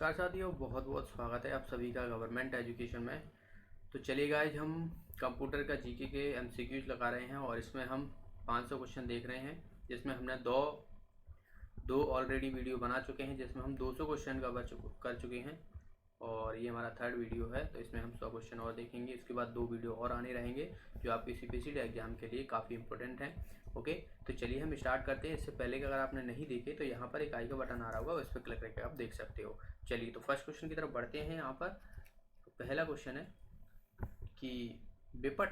नमस्कार साथियों, बहुत बहुत स्वागत है आप सभी का गवर्नमेंट एजुकेशन में। तो चलिए गाइज, हम कंप्यूटर का जीके के एमसीक्यूज लगा रहे हैं और इसमें हम 500 क्वेश्चन देख रहे हैं, जिसमें हमने दो ऑलरेडी वीडियो बना चुके हैं, जिसमें हम 200 क्वेश्चन कर चुके हैं और ये हमारा थर्ड वीडियो है। तो इसमें हम 100 क्वेश्चन और देखेंगे। इसके बाद 2 वीडियो और आने रहेंगे जो आपके सीपीएससी एग्जाम के लिए काफ़ी इंपॉर्टेंट हैं। ओके, तो चलिए हम स्टार्ट करते हैं। इससे पहले कि अगर आपने नहीं देखे तो यहाँ पर एक आई का बटन आ रहा होगा, उस पर क्लिक करके आप देख सकते हो। चलिए तो फर्स्ट क्वेश्चन की तरफ बढ़ते हैं। यहाँ पर तो पहला क्वेश्चन है कि विपट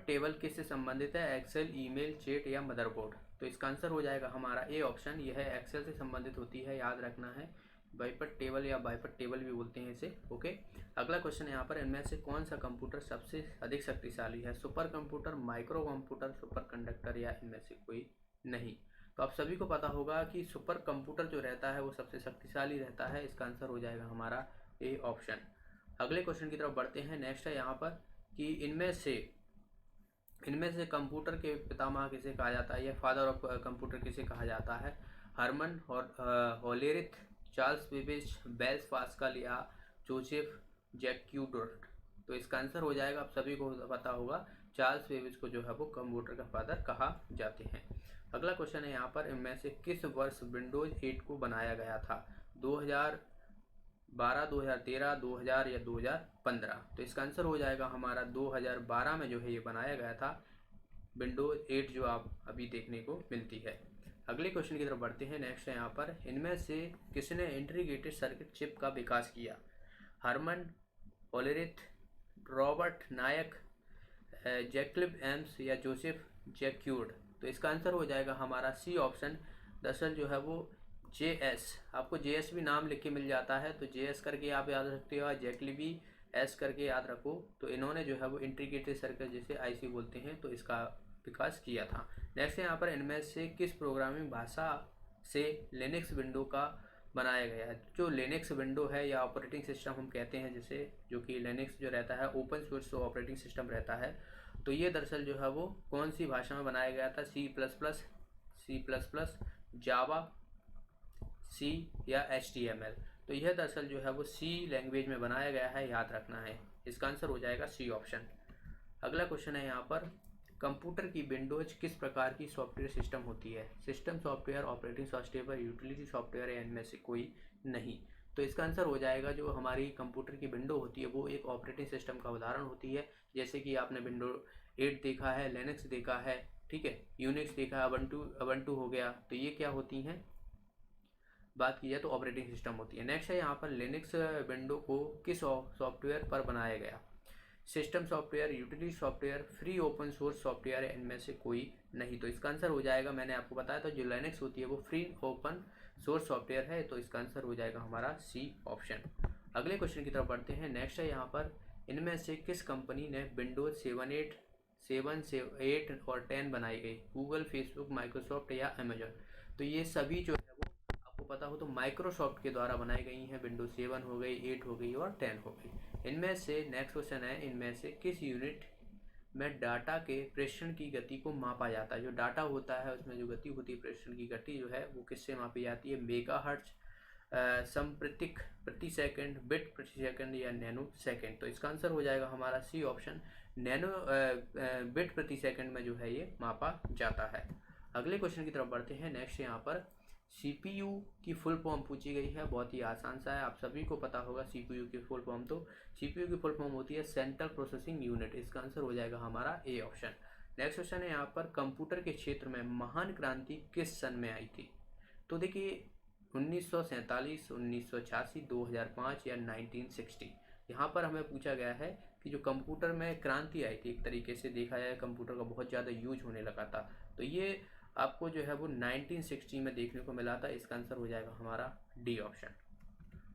टेबल किससे संबंधित है? एक्सेल, ईमेल, चैट या मदरबोर्ड? तो इसका आंसर हो जाएगा हमारा ए ऑप्शन। यह है एक्सेल से संबंधित होती है, याद रखना है। विपट टेबल या बाइपट टेबल भी बोलते हैं इसे। ओके, अगला क्वेश्चन है यहाँ पर, इनमें से कौन सा कंप्यूटर सबसे अधिक शक्तिशाली है? Super computer, micro computer, super conductor या इनमें से कोई नहीं? तो आप सभी को पता होगा कि सुपर कंप्यूटर जो रहता है वो सबसे शक्तिशाली रहता है। इसका आंसर हो जाएगा हमारा ए ऑप्शन। अगले क्वेश्चन की तरफ बढ़ते हैं। नेक्स्ट है यहाँ पर कि इनमें से कंप्यूटर के पितामह किसे कहा जाता है या फादर ऑफ कंप्यूटर किसे कहा जाता है? Herman Hollerith, Charles Babbage, Blaise Pascal या जोसेफ जैक्यूडोर्ट? तो इसका आंसर हो जाएगा, आप सभी को पता होगा, चार्ल्स बेबेज को जो है वो कंप्यूटर का फादर कहा जाते हैं। अगला क्वेश्चन है यहाँ पर, इनमें से किस वर्ष विंडोज 8 को बनाया गया था? 2012, 2013, 2000 या 2015? तो इसका आंसर हो जाएगा हमारा 2012 में जो है ये बनाया गया था, विंडोज 8 जो आप अभी देखने को मिलती है। अगले क्वेश्चन की तरफ बढ़ते हैं। नेक्स्ट है यहाँ पर, इनमें से किसने इंटीग्रेटेड सर्किट चिप का विकास किया? हरमन होलेरिथ, रॉबर्ट नायक, जैकलिब एम्स या जोसेफ जैक्यूर्ड? तो इसका आंसर हो जाएगा हमारा सी ऑप्शन। दरअसल जो है वो JS, आपको JS भी नाम लिख के मिल जाता है, तो JS करके आप याद रखते हो, जैकलिबी S करके याद रखो। तो इन्होंने जो है वो इंटीग्रेटेड सर्किट जिसे IC बोलते हैं, तो इसका विकास किया था। नेक्स्ट है यहाँ पर, इनमें से किस प्रोग्रामिंग भाषा से लिनक्स विंडो का बनाया गया है? जो लिनक्स विंडो है या ऑपरेटिंग सिस्टम हम कहते हैं जिसे, जो कि लिनक्स जो रहता है ओपन सोर्स ऑपरेटिंग सिस्टम रहता है, तो ये दरअसल जो है वो कौन सी भाषा में बनाया गया था? C++, जावा, C या HTML? तो यह दरअसल जो है वो C लैंग्वेज में बनाया गया है, याद रखना है। इसका आंसर हो जाएगा C ऑप्शन। अगला क्वेश्चन है यहाँ पर, कंप्यूटर की विंडोज किस प्रकार की सॉफ्टवेयर सिस्टम होती है? System software, operating software, utility software या इनमें से कोई नहीं? तो इसका आंसर हो जाएगा, जो हमारी कंप्यूटर की विंडो होती है वो एक ऑपरेटिंग सिस्टम का उदाहरण होती है। जैसे कि आपने विंडो 8 देखा है, लिनक्स देखा है, ठीक है, यूनिक्स देखा है, ubuntu हो गया, तो ये क्या होती हैं? बात की जाए तो ऑपरेटिंग सिस्टम होती है। नेक्स्ट है यहाँ पर, लिनक्स विंडो को किस सॉफ्टवेयर पर बनाया गया? System software, utility software, free open source software, इनमें से कोई नहीं? तो इसका आंसर हो जाएगा, मैंने आपको बताया था, जो लिनक्स होती है वो फ्री ओपन सोर्स सॉफ्टवेयर है, तो इसका आंसर हो जाएगा हमारा सी ऑप्शन। अगले क्वेश्चन की तरफ बढ़ते हैं। नेक्स्ट है यहाँ पर, इनमें से किस कंपनी ने विंडोज 7 और 10 बनाई गई? गूगल, फेसबुक, माइक्रोसॉफ्ट या अमेजन? तो ये सभी जो है वो आपको पता हो तो माइक्रोसॉफ्ट के द्वारा बनाई गई हैं। विंडोज 7 हो गई, 8 हो गई और 10 हो गई। इनमें से नेक्स्ट क्वेश्चन है, इनमें से किस यूनिट में डाटा के प्रेषण की गति को मापा जाता है? जो डाटा होता है उसमें जो गति होती है, प्रेषण की गति जो है वो किससे मापी जाती है? मेगाहर्ट्ज, समप्रतिक प्रति सेकंड, बिट प्रति सेकंड या नैनो सेकंड? तो इसका आंसर हो जाएगा हमारा सी ऑप्शन। नैनो बिट प्रति सेकंड में जो है ये मापा जाता है। अगले क्वेश्चन की तरफ बढ़ते हैं। नेक्स्ट यहाँ पर, CPU की फुल फॉर्म पूछी गई है, बहुत ही आसान सा है, आप सभी को पता होगा CPU की फुल फॉर्म। तो CPU की फुल फॉर्म होती है सेंट्रल प्रोसेसिंग यूनिट। इसका आंसर हो जाएगा हमारा ए ऑप्शन। नेक्स्ट क्वेश्चन है यहाँ पर, कंप्यूटर के क्षेत्र में महान क्रांति किस सन में आई थी? तो देखिए, 1947, 1986, 2005 या 1960? यहाँ पर हमें पूछा गया है कि जो कंप्यूटर में क्रांति आई थी, एक तरीके से देखा जाए कंप्यूटर का बहुत ज़्यादा यूज होने लगा था, तो ये आपको जो है वो 1960 में देखने को मिला था। इसका आंसर हो जाएगा हमारा डी ऑप्शन।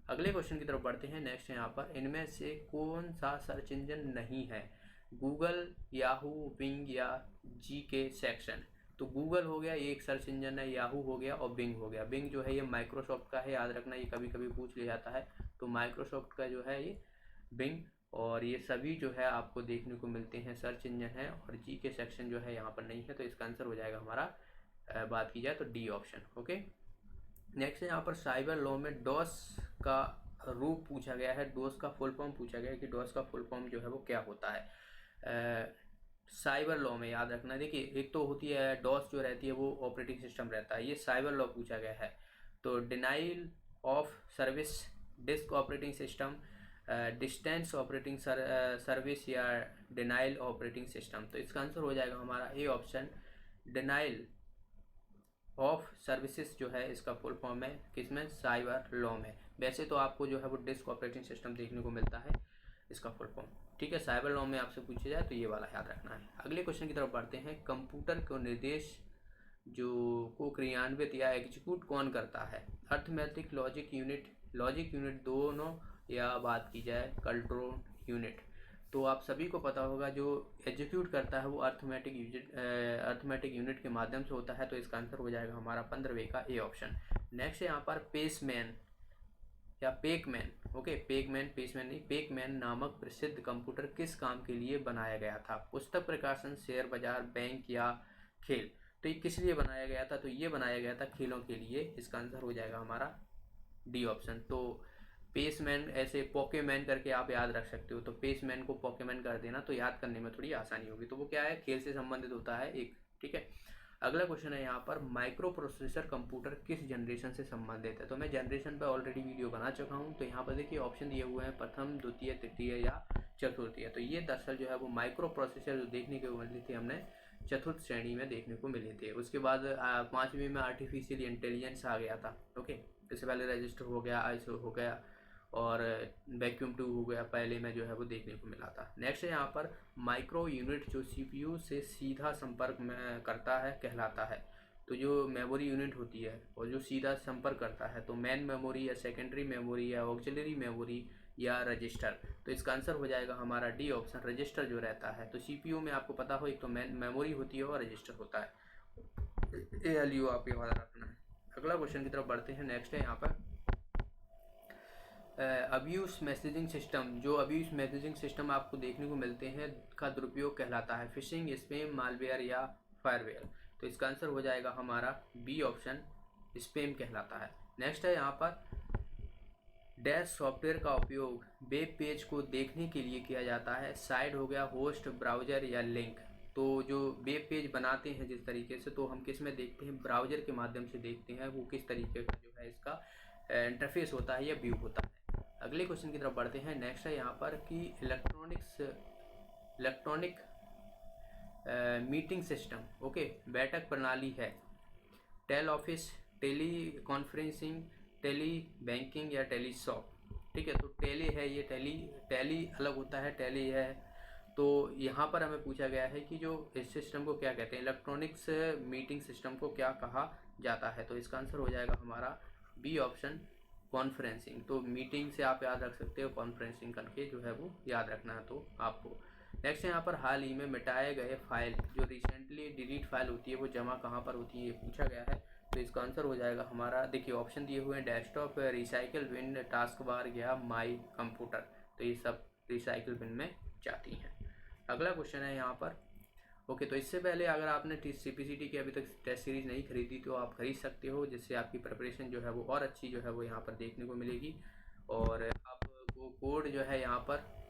अगले क्वेश्चन की तरफ बढ़ते हैं। नेक्स्ट है यहाँ पर, इनमें से कौन सा सर्च इंजन नहीं है? गूगल, याहू, बिंग या जीके सेक्शन? तो गूगल हो गया, ये एक सर्च इंजन है, याहू हो गया और बिंग हो गया। बिंग जो है ये माइक्रोसॉफ्ट का है, याद रखना, ये कभी कभी पूछ लिया जाता है। तो माइक्रोसॉफ्ट का जो है ये बिंग, और ये सभी जो है आपको देखने को मिलते हैं सर्च इंजन है, और जीके सेक्शन जो है यहाँ पर नहीं है। तो इसका आंसर हो जाएगा हमारा, बात की जाए तो डी ऑप्शन। ओके, नेक्स्ट यहाँ पर साइबर लॉ में डॉस का रूप पूछा गया है, डॉस का फुल फॉर्म पूछा गया है कि डॉस का फुल फॉर्म जो है वो क्या होता है साइबर लॉ में। याद रखना, देखिए एक तो होती है डॉस जो रहती है वो ऑपरेटिंग सिस्टम रहता है, ये साइबर लॉ पूछा गया है। तो denial of service disk operating system, distance operating service या डिनाइल ऑपरेटिंग सिस्टम। तो इसका आंसर हो जाएगा हमारा A option, denial of services जो है इसका फुल फॉर्म है किसमें, साइबर लॉ में। वैसे तो आपको जो है वो डिस्क ऑपरेटिंग सिस्टम देखने को मिलता है इसका फुल फॉर्म, ठीक है। साइबर लॉ में आपसे पूछा जाए तो ये वाला याद रखना है। अगले क्वेश्चन की तरफ बढ़ते हैं। कंप्यूटर को निर्देश जो को क्रियान्वित या एग्जीक्यूट कौन करता है, अर्थमेटिक लॉजिक यूनिट दोनों, या बात की जाए कंट्रोल यूनिट। तो आप सभी को पता होगा जो एग्जीक्यूट करता है वो अर्थमेटिक यूनिट के माध्यम से होता है। तो इसका आंसर हो जाएगा हमारा 15वें का ए ऑप्शन। नेक्स्ट है यहाँ पर पेसमैन या पेकमैन, ओके पेसमैन नहीं, पेकमैन नामक प्रसिद्ध कंप्यूटर किस काम के लिए बनाया गया था, पुस्तक प्रकाशन, शेयर बाजार, बैंक या खेल। तो ये किस लिए बनाया गया था, तो ये बनाया गया था खेलों के लिए। इसका आंसर हो जाएगा हमारा डी ऑप्शन। तो पेसमैन ऐसे पॉकेमैन करके आप याद रख सकते हो, तो पेसमैन को पॉकेमैन कर देना तो याद करने में थोड़ी आसानी होगी। तो वो क्या है, खेल से संबंधित होता है एक, ठीक है। अगला क्वेश्चन है यहाँ पर, माइक्रो प्रोसेसर कंप्यूटर किस जनरेशन से संबंधित है। तो मैं जनरेशन पर ऑलरेडी वीडियो बना चुका हूँ। तो यहाँ पर देखिए ऑप्शन दिए हुए हैं, प्रथम, द्वितीय, तृतीय या चतुर्थीय। तो ये दरअसल जो है वो माइक्रो प्रोसेसर जो देखने को मिली थी हमने चतुर्थ श्रेणी में देखने को मिले थे। उसके बाद 5वीं में आर्टिफिशियल इंटेलिजेंस आ गया था, ओके। इससे पहले रजिस्टर हो गया, आईएसओ हो गया और वैक्यूम 2 हो गया, पहले में जो है वो देखने को मिला था। नेक्स्ट है यहाँ पर, माइक्रो यूनिट जो सीपीयू से सीधा संपर्क में करता है कहलाता है। तो जो मेमोरी यूनिट होती है और जो सीधा संपर्क करता है, तो मेन मेमोरी या सेकेंडरी मेमोरी या ऑक्सिलरी मेमोरी या रजिस्टर। तो इसका आंसर हो जाएगा हमारा डी ऑप्शन, रजिस्टर जो रहता है। तो सीपीयू में आपको पता हो एक तो मेमोरी होती है और रजिस्टर होता है। ALU आप ये वाला रखना है। अगला क्वेश्चन की तरफ बढ़ते हैं। नेक्स्ट है यहाँ पर, अब्यूज मैसेजिंग सिस्टम, जो अब्यूज मैसेजिंग सिस्टम आपको देखने को मिलते हैं का दुरुपयोग कहलाता है, फिशिंग, स्पैम, मालवेयर या फायरवेयर। तो इसका आंसर हो जाएगा हमारा बी ऑप्शन, स्पैम कहलाता है। नेक्स्ट है यहाँ पर, डैश सॉफ्टवेयर का उपयोग वेब पेज को देखने के लिए किया जाता है, साइट हो गया, होस्ट, ब्राउजर या लिंक। तो जो वेब पेज बनाते हैं जिस तरीके से, तो हम किस में देखते हैं, ब्राउजर के माध्यम से देखते हैं वो किस तरीके का जो है इसका इंटरफेस होता है या व्यू होता है। अगले क्वेश्चन की तरफ बढ़ते हैं। नेक्स्ट है यहाँ पर कि इलेक्ट्रॉनिक मीटिंग सिस्टम, ओके, बैठक प्रणाली है, tele office, teleconferencing, telebanking या टेली शॉप। ठीक है, तो टेली है ये, टेली अलग होता है, टेली है। तो यहाँ पर हमें पूछा गया है कि जो इस सिस्टम को क्या कहते हैं, इलेक्ट्रॉनिक्स मीटिंग सिस्टम को क्या कहा जाता है। तो इसका आंसर हो जाएगा हमारा बी ऑप्शन, कॉन्फ्रेंसिंग। तो मीटिंग से आप याद रख सकते हो, कॉन्फ्रेंसिंग करके जो है वो याद रखना है तो आपको। नेक्स्ट यहाँ पर, हाल ही में मिटाए गए फाइल, जो रिसेंटली डिलीट फाइल होती है वो जमा कहाँ पर होती है ये पूछा गया है। तो इसका आंसर हो जाएगा हमारा, देखिए ऑप्शन दिए हुए हैं, desktop, recycle bin, taskbar या माई कंप्यूटर। तो ये सब रिसाइकिल बिन में जाती हैं। अगला क्वेश्चन है यहाँ पर, ओके। तो इससे पहले अगर आपने CPCT की अभी तक टेस्ट सीरीज़ नहीं खरीदी तो आप खरीद सकते हो, जिससे आपकी प्रिपरेशन जो है वो और अच्छी जो है वो यहाँ पर देखने को मिलेगी। और आपको कोड जो है यहाँ पर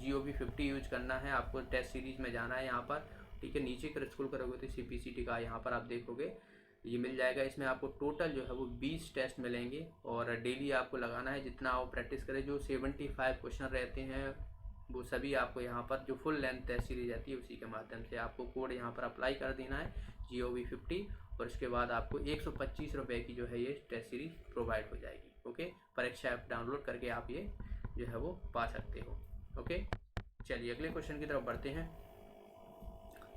GOB50 यूज करना है, आपको टेस्ट सीरीज में जाना है यहाँ पर, ठीक है। नीचे कर स्क्रॉल करोगे तो CPCT का यहाँ पर आप देखोगे ये मिल जाएगा। इसमें आपको टोटल जो है वो 20 टेस्ट मिलेंगे और डेली आपको लगाना है, जितना आप प्रैक्टिस करें। जो 75 क्वेश्चन रहते हैं वो सभी आपको यहाँ पर जो फुल लेंथ टेस्ट सीरीज रहती है उसी के माध्यम से आपको कोड यहाँ पर अप्लाई कर देना है GOB50, और उसके बाद आपको 125 रुपये की जो है ये टेस्ट सीरीज प्रोवाइड हो जाएगी, ओके। परीक्षा ऐप डाउनलोड करके आप ये जो है वो पा सकते हो, ओके। चलिए अगले क्वेश्चन की तरफ बढ़ते हैं।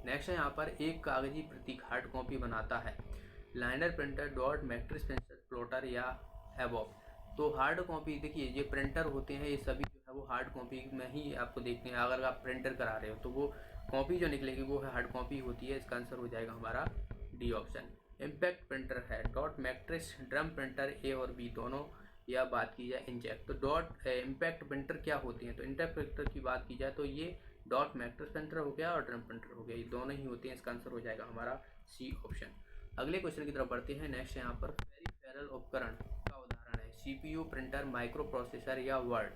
नेक्स्ट है यहाँ पर, एक कागजी प्रतीक हार्ड कॉपी बनाता है, liner printer, dot matrix pencil, plotter या एबॉब। तो हार्ड कॉपी, देखिए ये प्रिंटर होते हैं ये सभी जो है वो हार्ड कॉपी में ही आपको देखते हैं। अगर आप प्रिंटर करा रहे हो तो वो कॉपी जो निकलेगी वो हार्ड कॉपी होती है। इसका आंसर हो जाएगा हमारा डी ऑप्शन। इम्पैक्ट प्रिंटर है, डॉट मैट्रिक्स, ड्रम प्रिंटर, ए और बी दोनों, या बात की जाए इंजेक्ट। तो डॉट इम्पैक्ट प्रिंटर क्या होती हैं, तो इम्पैक्ट प्रिंटर की बात की जाए तो ये डॉट मैट्रिक्स प्रिंटर हो गया और ड्रम प्रिंटर हो गया, ये दोनों ही होते हैं। इसका आंसर हो जाएगा हमारा सी ऑप्शन। अगले क्वेश्चन की तरफ बढ़ते हैं। नेक्स्ट यहाँ पर, फेरीफेरा पेरिफेरल उपकरण का उदाहरण है सीपीयू, प्रिंटर, माइक्रो प्रोसेसर या वर्ड।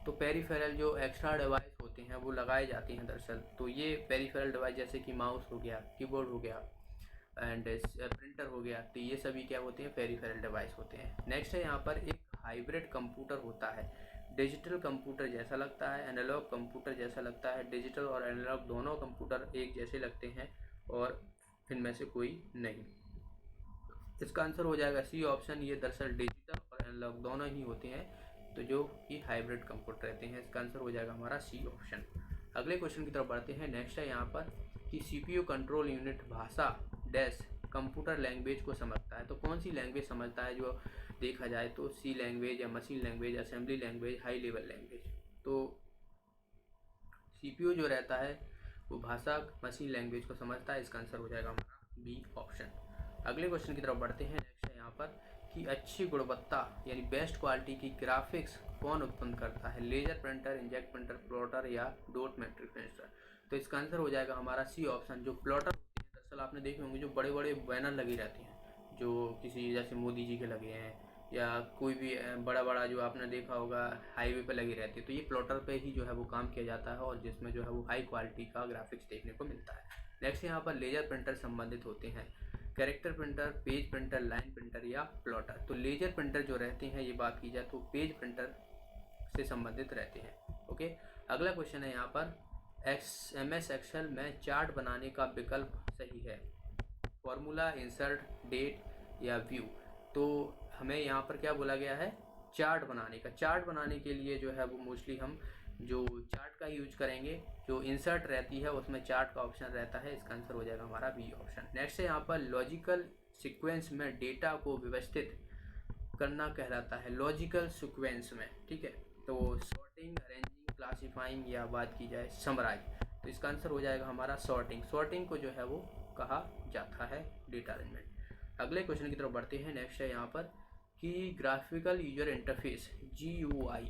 तो पेरिफेरल जो एक्स्ट्रा डिवाइस होते हैं वो लगाए जाते हैं दरअसल। तो ये पेरिफेरल डिवाइस जैसे कि माउस हो गया, कीबोर्ड हो गया एंड प्रिंटर हो गया, तो ये सभी क्या होते हैं, पेरिफेरल डिवाइस होते हैं। नेक्स्ट है यहाँ पर एक हाइब्रिड कंप्यूटर होता है। डिजिटल कंप्यूटर जैसा लगता है, एनालॉग कंप्यूटर जैसा लगता है। डिजिटल और एनालॉग दोनों कंप्यूटर एक जैसे लगते हैं और इनमें से कोई नहीं। इसका आंसर हो जाएगा सी ऑप्शन। ये दरअसल डिजिटल और एनालॉग दोनों ही होते हैं, तो जो कि हाइब्रिड कंप्यूटर रहते हैं। इसका आंसर हो जाएगा हमारा सी ऑप्शन। अगले क्वेश्चन की तरफ बढ़ते हैं। नेक्स्ट है यहाँ पर कि सीपीयू कंट्रोल यूनिट भाषा डैश कंप्यूटर लैंग्वेज को समझता है। तो कौन सी लैंग्वेज समझता है? जो देखा जाए तो सी लैंग्वेज या machine language, assembly language, high level language. तो सीपीयू जो रहता है वो भाषा मशीन लैंग्वेज को समझता है। इसका आंसर हो जाएगा हमारा बी ऑप्शन। अगले क्वेश्चन की तरफ बढ़ते हैं। नेक्स्ट है यहाँ पर कि अच्छी गुणवत्ता यानी बेस्ट क्वालिटी की ग्राफिक्स कौन उत्पन्न करता है? Laser printer, inkjet printer, plotter या डॉट मैट्रिक्स प्रिंटर। तो इसका आंसर हो जाएगा हमारा सी ऑप्शन। जो प्लॉटर होते हैं दरअसल आपने देखे होंगे, जो बड़े बड़े बैनर लगे रहते हैं, जो किसी जैसे मोदी जी के लगे हैं या कोई भी बड़ा बड़ा जो आपने देखा होगा हाईवे पे लगी रहती है, तो ये प्लॉटर पे ही जो है वो काम किया जाता है और जिसमें जो है वो हाई क्वालिटी का ग्राफिक्स देखने को मिलता है। नेक्स्ट यहाँ पर लेजर प्रिंटर संबंधित होते हैं character printer, page printer, line printer या प्लॉटर। तो लेजर प्रिंटर जो रहते हैं, ये बात की जाए तो पेज प्रिंटर से संबंधित रहते हैं। ओके, अगला क्वेश्चन है यहाँ पर MS एक्सेल में चार्ट बनाने का विकल्प सही है? फॉर्मूला, इंसर्ट, डेट या व्यू। तो हमें यहाँ पर क्या बोला गया है? चार्ट बनाने का। चार्ट बनाने के लिए जो है वो मोस्टली हम जो चार्ट का यूज करेंगे। जो इंसर्ट रहती है उसमें चार्ट का ऑप्शन रहता है। इसका आंसर हो जाएगा हमारा बी ऑप्शन। नेक्स्ट है यहाँ पर लॉजिकल सीक्वेंस में डेटा को व्यवस्थित करना कहलाता है। लॉजिकल सीक्वेंस में, ठीक है, तो सॉर्टिंग, अरेंजिंग, क्लासिफाइंग या बात की जाए समराइज। तो इसका आंसर हो जाएगा हमारा सॉर्टिंग। सॉर्टिंग को जो है वो कहा जाता है डेटा अरेंजमेंट। अगले क्वेश्चन की तरफ बढ़ते हैं। नेक्स्ट है यहाँ पर कि graphical user interface GUI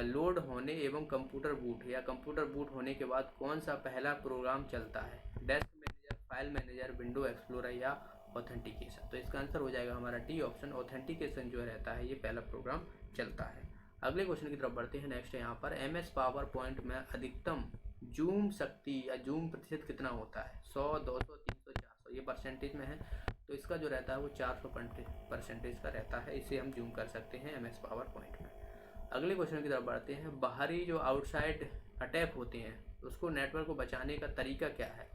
load होने एवं कंप्यूटर बूट या कंप्यूटर बूट होने के बाद कौन सा पहला प्रोग्राम चलता है? Desk manager, file manager, window explorer या ऑथेंटिकेशन। तो इसका आंसर हो जाएगा हमारा डी ऑप्शन। ऑथेंटिकेशन जो रहता है ये पहला प्रोग्राम चलता है। अगले क्वेश्चन की तरफ बढ़ते हैं। नेक्स्ट है यहाँ पर MS पावर पॉइंट में अधिकतम जूम शक्ति या जूम प्रतिशत कितना होता है? 100, 200, 300, 400। ये परसेंटेज में है, तो इसका जो रहता है वो 400% का रहता है। इसे हम जूम कर सकते हैं MS पावर पॉइंट में। अगले क्वेश्चन की तरफ बढ़ते हैं। बाहरी जो आउटसाइड अटैक होते हैं उसको नेटवर्क को बचाने का तरीका क्या है?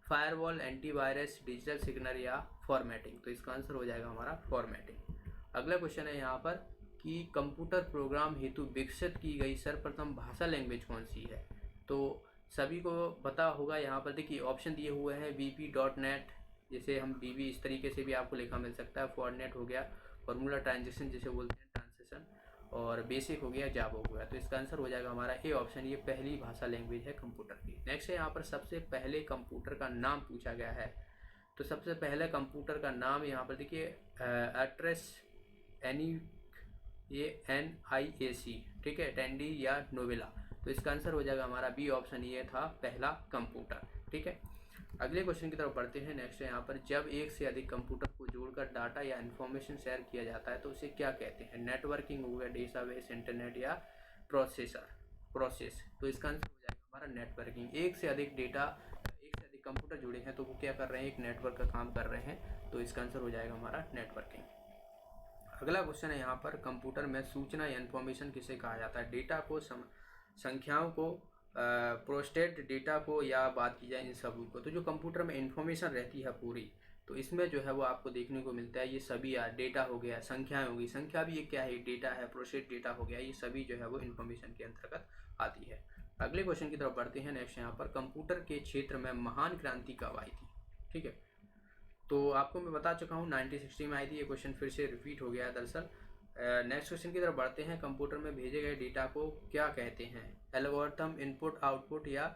फायरवॉल, एंटीवायरस, डिजिटल सिग्नल या फॉर्मेटिंग। तो इसका आंसर हो जाएगा हमारा फॉर्मेटिंग। अगला क्वेश्चन है यहाँ पर कि कंप्यूटर प्रोग्राम हेतु विकसित की गई सर्वप्रथम भाषा लैंग्वेज कौन सी है? तो सभी को पता होगा। यहाँ पर देखिए ऑप्शन दिए हुए हैं VB.NET, जैसे हम VB इस तरीके से भी आपको लिखा मिल सकता है। फॉरनेट हो गया, फॉर्मूला ट्रांजेक्शन जिसे बोलते हैं ट्रांसलेशन, और बेसिक हो गया, जावा हो गया। तो इसका आंसर हो जाएगा हमारा ए ऑप्शन। ये पहली भाषा लैंग्वेज है कंप्यूटर की। नेक्स्ट है यहाँ पर सबसे पहले कंप्यूटर का नाम पूछा गया है। तो सबसे पहले कंप्यूटर का नाम यहाँ पर देखिए एट्रेस NIAC, ठीक है, टेंडी या नोवेला। तो इसका आंसर हो जाएगा हमारा बी ऑप्शन। ये था पहला कंप्यूटर, ठीक है। अगले क्वेश्चन की तरफ बढ़ते हैं। नेक्स्ट है यहाँ पर जब एक से अधिक कंप्यूटर को जोड़कर डाटा या इन्फॉर्मेशन शेयर किया जाता है तो उसे क्या कहते हैं? नेटवर्किंग हो गया, डेटाबेस, इंटरनेट या प्रोसेस। तो इसका आंसर हो जाएगा हमारा नेटवर्किंग। एक से अधिक कंप्यूटर जुड़े हैं तो वो क्या कर रहे हैं? एक नेटवर्क का काम कर रहे हैं। तो इसका आंसर हो जाएगा हमारा नेटवर्किंग। अगला क्वेश्चन है यहाँ पर कंप्यूटर में सूचना या इन्फॉर्मेशन किसे कहा जाता है? डेटा को, संख्याओं को, प्रोस्टेट डेटा को या बात की जाए इन सब को। तो जो कंप्यूटर में इंफॉर्मेशन रहती है पूरी, तो इसमें जो है वो आपको देखने को मिलता है ये सभी डेटा हो गया, संख्याएं होगी। संख्या भी एक क्या है? डेटा है। प्रोस्टेट डेटा हो गया। ये सभी जो है वो इन्फॉर्मेशन के अंतर्गत आती है। अगले क्वेश्चन की तरफ बढ़ते हैं। नेक्स्ट यहाँ पर कंप्यूटर के क्षेत्र में महान क्रांति कब आई थी? ठीक है, तो आपको मैं बता चुका हूँ 1960 में आई थी। ये क्वेश्चन फिर से रिपीट हो गया है दरअसल। नेक्स्ट क्वेश्चन की तरफ बढ़ते हैं। कंप्यूटर में भेजे गए डेटा को क्या कहते हैं? एल्गोरिथम, इनपुट, आउटपुट या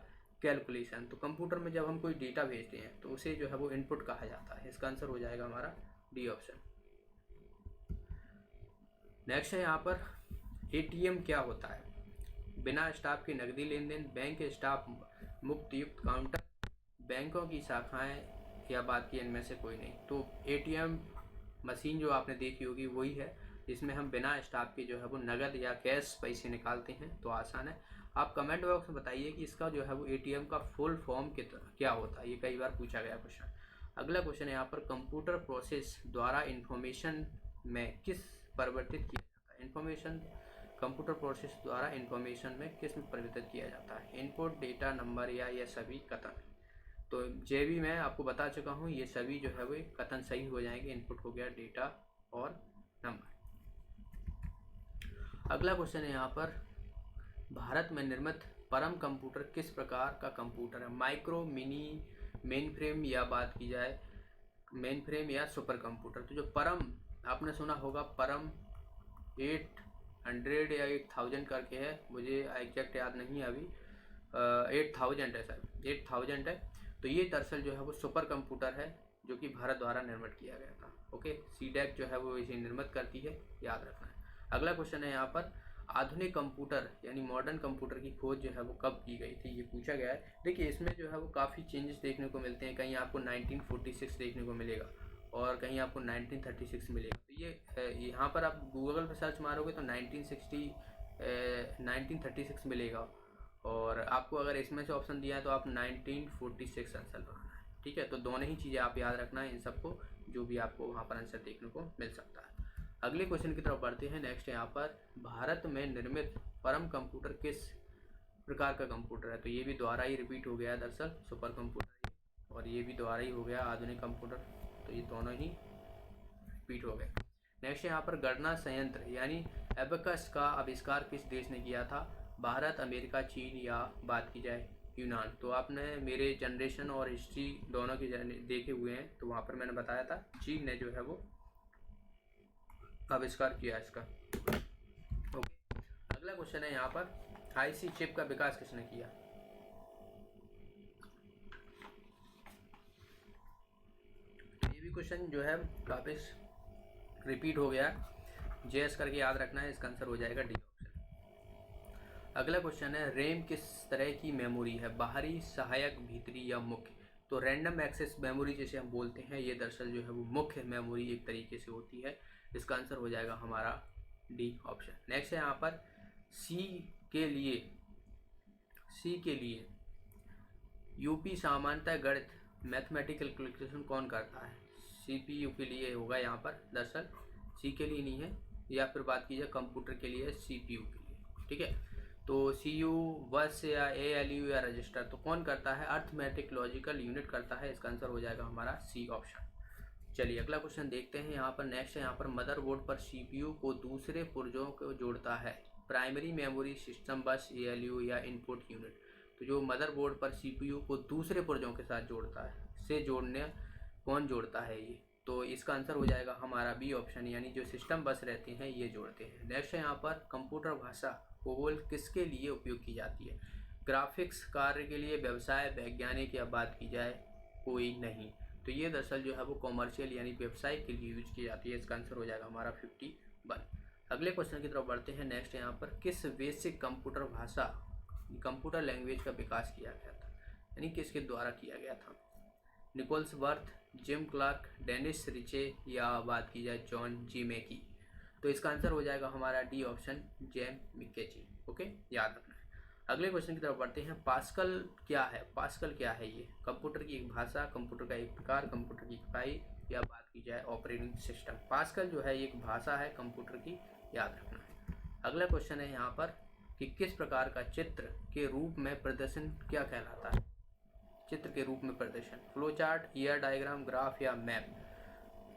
कैलकुलेशन। तो कंप्यूटर में जब हम कोई डेटा भेजते हैं तो उसे जो है वो इनपुट कहा जाता है। इसका आंसर हो जाएगा हमारा डी ऑप्शन। नेक्स्ट है यहाँ पर ATM क्या होता है? बिना स्टाफ के नकदी लेन देन, बैंक स्टाफ मुक्त युक्त काउंटर, बैंकों की शाखाएं या बात की इनमें से कोई नहीं। तो एटीएम मशीन जो आपने देखी होगी वही है, जिसमें हम बिना स्टाफ के जो है वो नगद या कैश पैसे निकालते हैं। तो आसान है। आप कमेंट बॉक्स में बताइए कि इसका जो है वो एटीएम का फुल फॉर्म क्या होता है। ये कई बार पूछा गया क्वेश्चन। अगला क्वेश्चन है यहाँ पर, कंप्यूटर प्रोसेस द्वारा इंफॉर्मेशन में किस परिवर्तित किया जाता है। इंफॉर्मेशन कंप्यूटर प्रोसेस द्वारा इंफॉर्मेशन में किस में परिवर्तित किया जाता है। इनपुट, डेटा, नंबर या ये सभी कथन। तो ये भी मैं आपको बता चुका हूँ, ये सभी जो है वो कथन सही हो जाएंगे। इनपुट हो गया, डेटा और नंबर। अगला क्वेश्चन है यहाँ पर, भारत में निर्मित परम कंप्यूटर किस प्रकार का कंप्यूटर है। माइक्रो, मिनी, मेन फ्रेम या बात की जाए मेन फ्रेम या सुपर कंप्यूटर। तो जो परम आपने सुना होगा, परम 800 या 8000 करके है, मुझे एग्जैक्ट याद नहीं है अभी। 8000 है सर, 8000 है। तो ये दरअसल जो है वो सुपर कंप्यूटर है, जो कि भारत द्वारा निर्मित किया गया था। ओके, सीडेक जो है वो इसे निर्मित करती है, याद रखना है। अगला क्वेश्चन है यहाँ पर, आधुनिक कंप्यूटर यानी मॉडर्न कंप्यूटर की खोज जो है वो कब की गई थी, ये पूछा गया है। देखिए इसमें जो है वो काफ़ी चेंजेस देखने को मिलते हैं। कहीं आपको 1946 देखने को मिलेगा और कहीं आपको 1936 मिलेगा। तो ये यहाँ पर आप गूगल पर सर्च मारोगे तो 1936 मिलेगा, और आपको अगर इसमें से ऑप्शन दिया है तो आप 1946 आंसर लगाना है। ठीक है, तो दोनों ही चीज़ें आप याद रखना है इन सबको, जो भी आपको वहाँ पर आंसर देखने को मिल सकता है। अगले क्वेश्चन की तरफ बढ़ते हैं। नेक्स्ट यहाँ पर, भारत में निर्मित परम कंप्यूटर किस प्रकार का कंप्यूटर है। तो ये भी द्वारा ही रिपीट हो गया दरअसल, सुपर कंप्यूटर, और ये भी द्वारा ही हो गया आधुनिक कंप्यूटर। तो ये दोनों ही रिपीट हो गए। नेक्स्ट यहाँ पर, गणना संयंत्र यानी एबेकस का आविष्कार किस देश ने किया था। भारत, अमेरिका, चीन या बात की जाए यूनान। तो आपने मेरे जनरेशन और हिस्ट्री दोनों के देखे हुए हैं, तो वहाँ पर मैंने बताया था चीन ने जो है वो आविष्कार किया इसका। ओके, अगला क्वेश्चन है यहाँ पर, आईसी चिप का विकास किसने किया। ये भी क्वेश्चन जो है वापस रिपीट हो गया, जेएस करके याद रखना है। इसका आंसर हो जाएगा डी ऑप्शन। अगला क्वेश्चन है, रैम किस तरह की मेमोरी है। बाहरी, सहायक, भीतरी या मुख्य। तो रैंडम एक्सेस मेमोरी जैसे हम बोलते हैं, ये दरअसल जो है वो मुख्य मेमोरी एक तरीके से होती है। इसका आंसर हो जाएगा हमारा डी ऑप्शन। नेक्स्ट है यहाँ पर, सी के लिए यूपी सामान्यतः गणित मैथमेटिकल कैलकुलेशन कौन करता है। सीपीयू के लिए होगा यहाँ पर, दरअसल सी के लिए नहीं है। या फिर बात की जाए कंप्यूटर के लिए, सीपीयू के लिए। ठीक है, तो सीयू, बस या एएलयू या रजिस्टर, तो कौन करता है, अर्थमेटिक लॉजिकल यूनिट करता है। इसका आंसर हो जाएगा हमारा सी ऑप्शन। चलिए अगला क्वेश्चन देखते हैं यहाँ पर। नेक्स्ट है यहाँ पर, मदरबोर्ड पर सीपीयू को दूसरे पुर्जों को जोड़ता है। प्राइमरी मेमोरी, सिस्टम बस, एएलयू या इनपुट यूनिट। तो जो मदरबोर्ड पर सीपीयू को दूसरे पुर्जों के साथ जोड़ता है, कौन जोड़ता है ये। तो इसका आंसर हो जाएगा हमारा बी ऑप्शन, यानी जो सिस्टम बस रहते हैं ये जोड़ते हैं। नेक्स्ट है यहाँ पर, कंप्यूटर भाषा कोबोल किसके लिए उपयोग की जाती है। ग्राफिक्स कार्य के लिए, व्यवसाय, वैज्ञानिक या बात की जाए कोई नहीं। तो ये दरअसल जो है वो कॉमर्शियल यानी व्यवसाय के लिए यूज की जाती है। इसका आंसर हो जाएगा हमारा 51। अगले क्वेश्चन की तरफ बढ़ते हैं। नेक्स्ट यहाँ पर, किस बेसिक कंप्यूटर भाषा कंप्यूटर लैंग्वेज का विकास किया गया था, यानी किसके द्वारा किया गया था। Niklaus Wirth, Jim Clark, Dennis Ritchie या बात की जाए जॉन जी मैकी। तो इसका आंसर हो जाएगा हमारा डी ऑप्शन, जेम मिकेजी। ओके, याद रखना है। अगले क्वेश्चन की तरफ बढ़ते हैं। पास्कल क्या है। पास्कल क्या है, ये कंप्यूटर की एक भाषा, कंप्यूटर का एक प्रकार, कंप्यूटर की इकाई या बात की जाए ऑपरेटिंग सिस्टम। पास्कल जो है ये एक भाषा है कंप्यूटर की, याद रखना है। अगला क्वेश्चन है यहाँ पर कि किस प्रकार का चित्र के रूप में प्रदर्शन क्या कहलाता है। चित्र के रूप में प्रदर्शन, flow chart, year diagram, graph या मैप।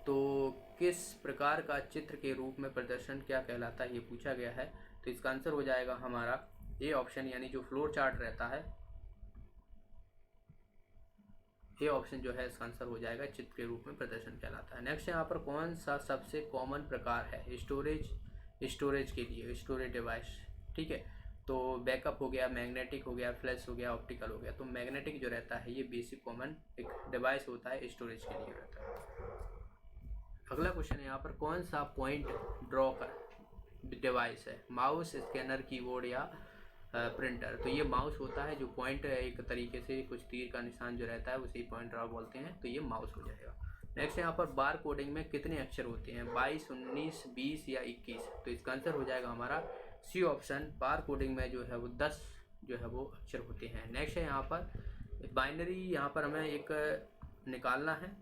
तो किस प्रकार का चित्र के रूप में प्रदर्शन क्या कहलाता है, ये पूछा गया है। तो इसका आंसर हो जाएगा हमारा ए ऑप्शन, यानी जो फ्लोर चार्ट रहता है, ए ऑप्शन जो है इसका आंसर हो जाएगा, चित्र के रूप में प्रदर्शन कहलाता है। नेक्स्ट यहाँ पर, कौन सा सबसे कॉमन प्रकार है स्टोरेज के लिए, स्टोरेज डिवाइस। ठीक है, तो बैकअप हो गया, मैग्नेटिक हो गया, फ्लैश हो गया, ऑप्टिकल हो गया। तो मैग्नेटिक जो रहता है ये बेसिक कॉमन एक डिवाइस होता है, स्टोरेज के लिए रहता है। अगला क्वेश्चन है यहाँ पर, कौन सा पॉइंट ड्रॉ कर डिवाइस है। माउस, स्कैनर, कीबोर्ड या प्रिंटर। तो ये माउस होता है जो पॉइंट एक तरीके से कुछ तीर का निशान जो रहता है उसे पॉइंटर आप बोलते हैं, तो ये माउस हो जाएगा। नेक्स्ट यहाँ पर बार कोडिंग में कितने अक्षर होते हैं, 22, 19, 20 या 21। तो इसका आंसर हो जाएगा हमारा सी ऑप्शन। बार कोडिंग में जो है वो 10 जो है वो अक्षर होते हैं। नेक्स्ट है यहाँ पर बाइनरी, यहाँ पर हमें एक निकालना है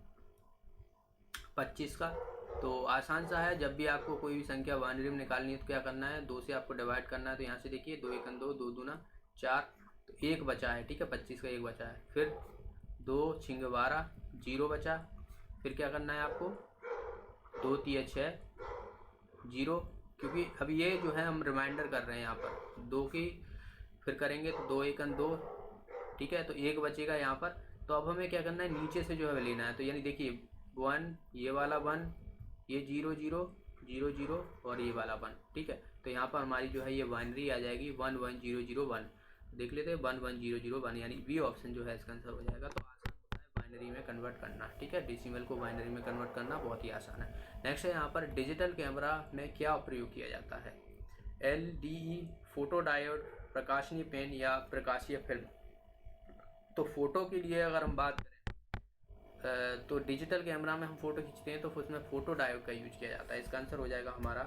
25 का। तो आसान सा है, जब भी आपको कोई भी संख्या बाइनरी में निकालनी है तो क्या करना है, 2 से आपको डिवाइड करना है। तो यहाँ से देखिए 2 1 2, 2 दूना 4, तो 1 बचा है, ठीक है, 25 का 1 बचा है। फिर 2 6 12, 0 बचा। फिर क्या करना है आपको, 2 3 6 0, क्योंकि अभी ये जो है हम रिमाइंडर कर रहे हैं यहाँ पर 2 की, फिर करेंगे तो 2 1 2, ठीक है, तो 1 बचेगा यहाँ पर। तो अब हमें क्या करना है, नीचे से जो है लेना है। तो यानी देखिए 1, ये वाला 1, ये 0 0 0 0 और ये वाला 1, ठीक है। तो यहाँ पर हमारी जो है ये बाइनरी आ जाएगी 1 1 0 0 1। देख लेते हैं 1 1 0 0 1, यानी बी ऑप्शन जो है इसका आंसर हो जाएगा। तो आसान होता है बाइनरी में कन्वर्ट करना, ठीक है, डेसिमल को बाइनरी में कन्वर्ट करना बहुत ही आसान है। नेक्स्ट है यहाँ पर डिजिटल कैमरा में क्या प्रयोग किया जाता है, LDE, फोटो डायोड, प्रकाशनीय पेन या प्रकाशीय फिल्म। तो फोटो के लिए अगर हम बात करें तो डिजिटल कैमरा में हम फोटो खींचते हैं तो उसमें फोटो डायोड का यूज किया जाता है। इसका आंसर हो जाएगा हमारा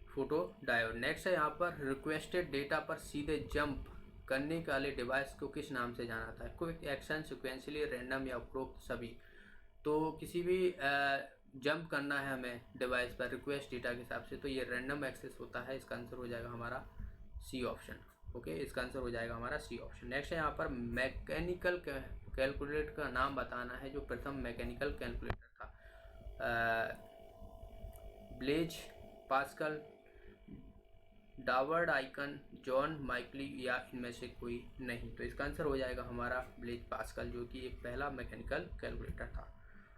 फोटो डायोड। नेक्स्ट है यहाँ पर रिक्वेस्टेड डेटा पर सीधे जंप करने वाले डिवाइस को किस नाम से जाना जाता है, क्विक एक्शन, सिक्वेंशियली, रैंडम या उपरोक्त सभी। तो किसी भी जंप करना है हमें डिवाइस पर रिक्वेस्ट डेटा के हिसाब से, तो ये रैंडम एक्सेस होता है। इसका आंसर हो जाएगा हमारा सी ऑप्शन। ओके, इसका आंसर हो जाएगा हमारा सी ऑप्शन। नेक्स्ट है यहाँ पर मैकेनिकल कैलकुलेटर का नाम बताना है जो प्रथम मैकेनिकल कैलकुलेटर था, ब्लेज, पास्कल, डावर्ड आइकन, जॉन माइकली या इनमें से कोई नहीं। तो इसका आंसर हो जाएगा हमारा ब्लेज पास्कल, जो कि एक पहला मैकेनिकल कैलकुलेटर था।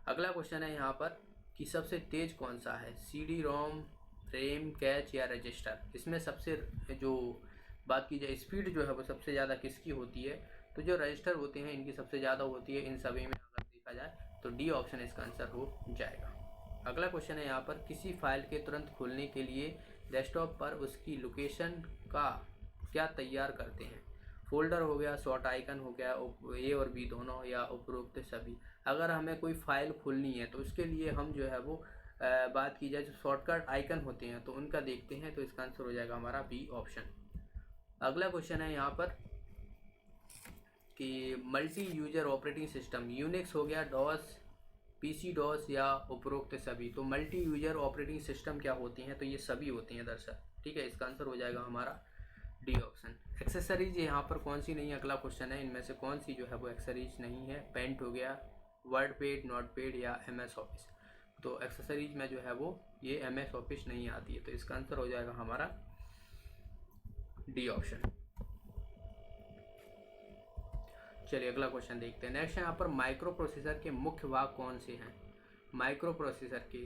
अगला क्वेश्चन है यहाँ पर कि सबसे तेज कौन सा है, CD रोम, रैम, कैच या रजिस्टर। इसमें सबसे जो बात की जाए स्पीड जो है वो सबसे ज़्यादा किसकी होती है, तो जो रजिस्टर होते हैं इनकी सबसे ज़्यादा होती है इन सभी में अगर देखा जाए, तो डी ऑप्शन इसका आंसर हो जाएगा। अगला क्वेश्चन है यहाँ पर किसी फाइल के तुरंत खोलने के लिए डेस्कटॉप पर उसकी लोकेशन का क्या तैयार करते हैं, फोल्डर हो गया, शॉर्ट आइकन हो गया, ए और बी दोनों या उपरोक्त सभी। अगर हमें कोई फाइल खोलनी है तो उसके लिए हम जो है वो बात की जाए जो शॉर्टकट आइकन होते हैं तो उनका देखते हैं। तो इसका आंसर हो जाएगा हमारा बी ऑप्शन। अगला क्वेश्चन है यहाँ पर कि multi user operating system Unix हो गया, डॉस, PC डॉस या उपरोक्त सभी। तो मल्टी यूजर ऑपरेटिंग सिस्टम क्या होती हैं, तो ये सभी होती हैं दरअसल, ठीक है। इसका आंसर हो जाएगा हमारा डी ऑप्शन। एक्सेसरीज यहाँ पर कौन सी नहीं है, अगला क्वेश्चन है इनमें से कौन सी जो है वो एक्सेसरीज नहीं है, पेंट हो गया, वर्ड पेड, नोट पेड या MS ऑफिस। तो एक्सेसरीज में जो है वो ये MS ऑफिस नहीं आती है। तो इसका आंसर हो जाएगा हमारा डी ऑप्शन। चलिए अगला क्वेश्चन देखते हैं। नेक्स्ट है यहाँ पर माइक्रो प्रोसेसर के मुख्य भाग कौन से हैं, माइक्रो प्रोसेसर के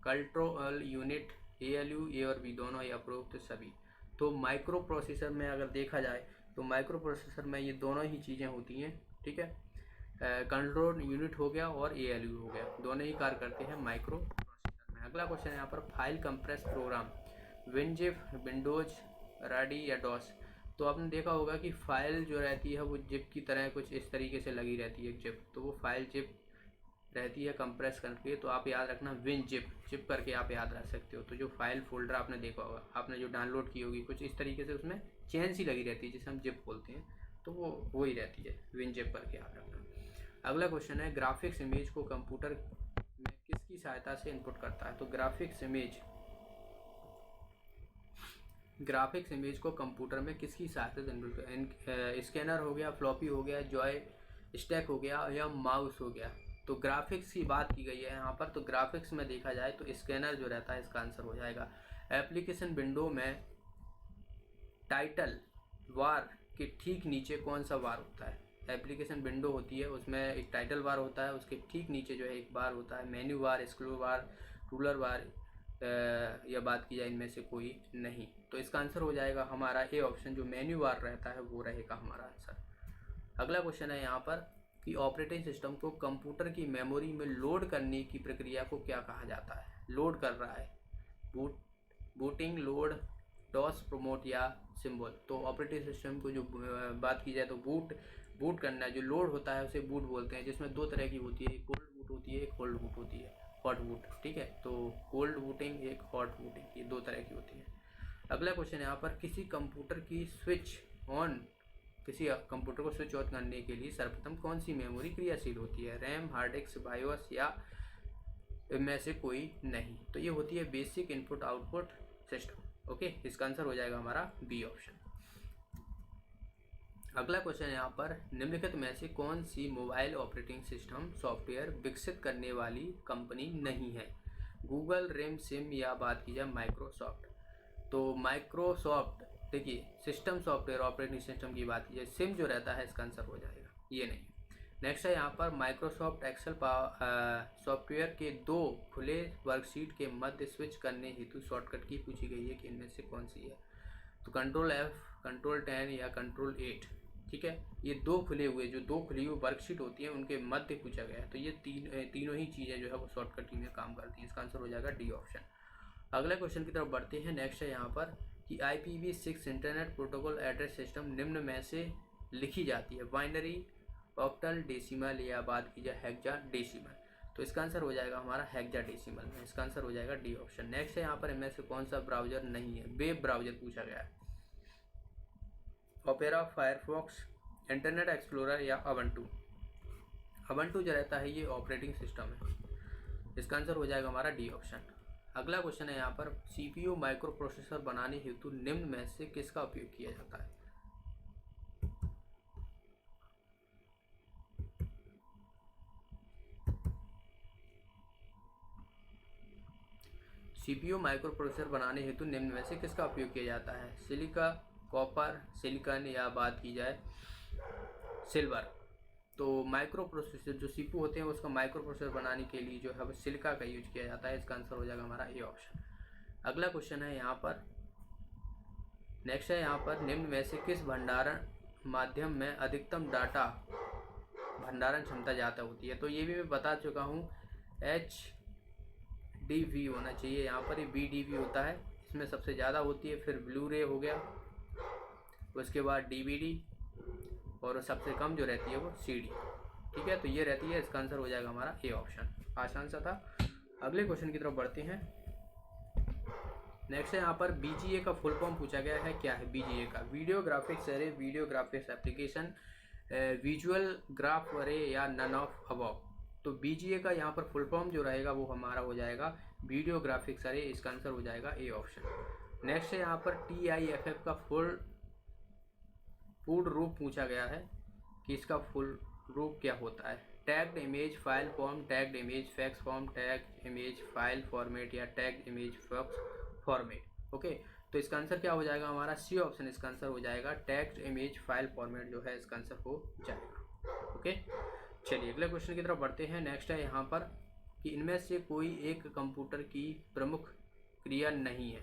कंट्रोल यूनिट, ALU, ए और बी दोनों या उपरोक्त सभी। तो माइक्रो प्रोसेसर में अगर देखा जाए तो माइक्रो प्रोसेसर में ये दोनों ही चीज़ें होती हैं, ठीक है। कंट्रोल यूनिट हो गया और ALU हो गया, दोनों ही कार्य करते हैं माइक्रो प्रोसेसर में। अगला क्वेश्चन है यहाँ पर file compress program, WinZip, Windows, राडी या डॉस। तो आपने देखा होगा कि फाइल जो रहती है वो जिप की तरह कुछ इस तरीके से लगी रहती है जिप, तो वो फाइल जिप रहती है कंप्रेस करके। तो आप याद रखना विन जिप करके आप याद रख सकते हो। तो जो फाइल फोल्डर आपने देखा होगा, आपने जो डाउनलोड की होगी कुछ इस तरीके से उसमें चेन सी लगी रहती है जिसे हम जिप बोलते हैं, तो वो ही रहती है, विन जिप करके याद रखना। अगला क्वेश्चन है ग्राफिक्स इमेज को कंप्यूटर में किसकी सहायता से इनपुट करता है। तो ग्राफिक्स इमेज को कंप्यूटर में किसकी सहायता से इनपुट करता है, स्कैनर हो गया, फ्लॉपी हो गया, जॉय स्टैक हो गया या माउस हो गया। तो ग्राफिक्स की बात की गई है यहाँ पर, तो ग्राफिक्स में देखा जाए तो स्कैनर जो रहता है इसका आंसर हो जाएगा। एप्लीकेशन विंडो में टाइटल बार के ठीक नीचे कौन सा बार होता है, एप्लीकेशन विंडो होती है उसमें एक टाइटल बार होता है, उसके ठीक नीचे जो है एक बार होता है, menu bar, scroll bar, ruler bar या बात की जाए इनमें से कोई नहीं। तो इसका आंसर हो जाएगा हमारा ए ऑप्शन, जो मेन्यू बार रहता है वो रहेगा हमारा आंसर। अगला क्वेश्चन है यहाँ पर कि ऑपरेटिंग सिस्टम को कंप्यूटर की मेमोरी में लोड करने की प्रक्रिया को क्या कहा जाता है, लोड कर रहा है, बूटिंग, लोड, डॉस प्रमोट या सिंबल। तो ऑपरेटिंग सिस्टम को जो बात की जाए तो बूट करना, जो लोड होता है उसे बूट बोलते हैं, जिसमें दो तरह की होती है, एक कोल्ड बूट होती है, एक कोल्ड बूट होती है, हॉट बूट। ठीक है, तो कोल्ड बूटिंग एक हॉट बूटिंग, ये दो तरह की होती है। अगला क्वेश्चन यहाँ पर, किसी कंप्यूटर को स्विच ऑन करने के लिए सर्वप्रथम कौन सी मेमोरी क्रियाशील होती है? रैम, हार्ड डिस्क, बायोस या इनमें से कोई नहीं? तो ये होती है basic input output system. Okay, इसका आंसर हो जाएगा हमारा बी ऑप्शन। अगला क्वेश्चन यहाँ पर, निम्नलिखित में से कौन सी मोबाइल ऑपरेटिंग सिस्टम सॉफ्टवेयर विकसित करने वाली कंपनी नहीं है? गूगल, रिम, सिम या बात की जाए माइक्रोसॉफ्ट? तो माइक्रोसॉफ्ट, देखिए सिस्टम सॉफ्टवेयर ऑपरेटिंग सिस्टम की बात की जाए, सिम जो रहता है इसका आंसर हो जाएगा, ये नहीं। नेक्स्ट है यहाँ पर, माइक्रोसॉफ्ट एक्सेल सॉफ्टवेयर के दो खुले वर्कशीट के मध्य स्विच करने हेतु शॉर्टकट की पूछी गई है कि इनमें से कौन सी है? तो कंट्रोल F, कंट्रोल 10 या कंट्रोल 8। ठीक है, ये दो खुली हुई वर्कशीट होती हैं उनके मध्य पूछा गया है। तो ये तीनों ही चीज़ें जो है वो शॉर्टकट की में काम करती हैं। इसका आंसर हो जाएगा डी ऑप्शन। अगले क्वेश्चन की तरफ बढ़ते हैं। नेक्स्ट है यहाँ पर कि IPv6 internet protocol address system निम्न में से लिखी जाती है? बाइनरी, ऑक्टल, डेसिमल या बात की जाए हेक्साडेसिमल? तो इसका आंसर हो जाएगा हमारा हेक्साडेसिमल में। इसका आंसर हो जाएगा डी ऑप्शन। नेक्स्ट है यहाँ पर, इनमें से कौन सा ब्राउजर नहीं है? वेब ब्राउजर पूछा गया है। ओपेरा, फायरफॉक्स, इंटरनेट एक्सप्लोरर या अबंटू? अबंटू जो रहता है ये ऑपरेटिंग सिस्टम है। इसका आंसर हो जाएगा हमारा डी ऑप्शन। अगला क्वेश्चन है यहाँ पर, CPU माइक्रो प्रोसेसर बनाने हेतु निम्न में से किसका उपयोग किया जाता है? CPU माइक्रो प्रोसेसर बनाने हेतु निम्न में से किसका उपयोग किया जाता है? सिलिका, कॉपर, सिलिकॉन या बात की जाए सिल्वर? तो माइक्रो प्रोसेसर जो CPU होते हैं उसका माइक्रो प्रोसेसर बनाने के लिए जो है वो सिलिका का यूज किया जाता है। इसका आंसर हो जाएगा हमारा ए ऑप्शन। अगला क्वेश्चन है यहाँ पर, नेक्स्ट है यहाँ पर, निम्न में से किस भंडारण माध्यम में अधिकतम डाटा भंडारण क्षमता ज़्यादा होती है? तो ये भी मैं बता चुका हूँ, HDV होना चाहिए, यहाँ पर ये BDV होता है, इसमें सबसे ज़्यादा होती है। फिर ब्लू रे हो गया, उसके बाद DVD और सबसे कम जो रहती है वो CD। ठीक है, तो ये रहती है। इसका आंसर हो जाएगा हमारा ए ऑप्शन। आसान सा था। अगले क्वेश्चन की तरफ बढ़ते हैं। नेक्स्ट है यहाँ पर, BGA का फुल फॉर्म पूछा गया है। क्या है BGA का? वीडियो ग्राफिक्स अरे, video graphics application, visual graph अरे या नन ऑफ अबव? तो BGA का यहाँ पर फुल फॉर्म जो रहेगा वो हमारा हो जाएगा वीडियो ग्राफिक्स अरे। इसका आंसर हो जाएगा ए ऑप्शन। नेक्स्ट है यहाँ पर, TIFF का फुल रूप पूछा गया है कि इसका फुल रूप क्या होता है? Tagged image file form, tagged image fax form, tagged image file format या tagged image fax format? Okay, तो इसका आंसर क्या हो जाएगा हमारा? C option. इसका आंसर हो जाएगा टैग्ड इमेज फाइल फॉर्मेट जो है इसका आंसर हो जाएगा। ओके, चलिए अगले क्वेश्चन की तरफ बढ़ते हैं। नेक्स्ट है यहाँ पर कि इनमें से कोई एक कंप्यूटर की प्रमुख क्रिया नहीं है?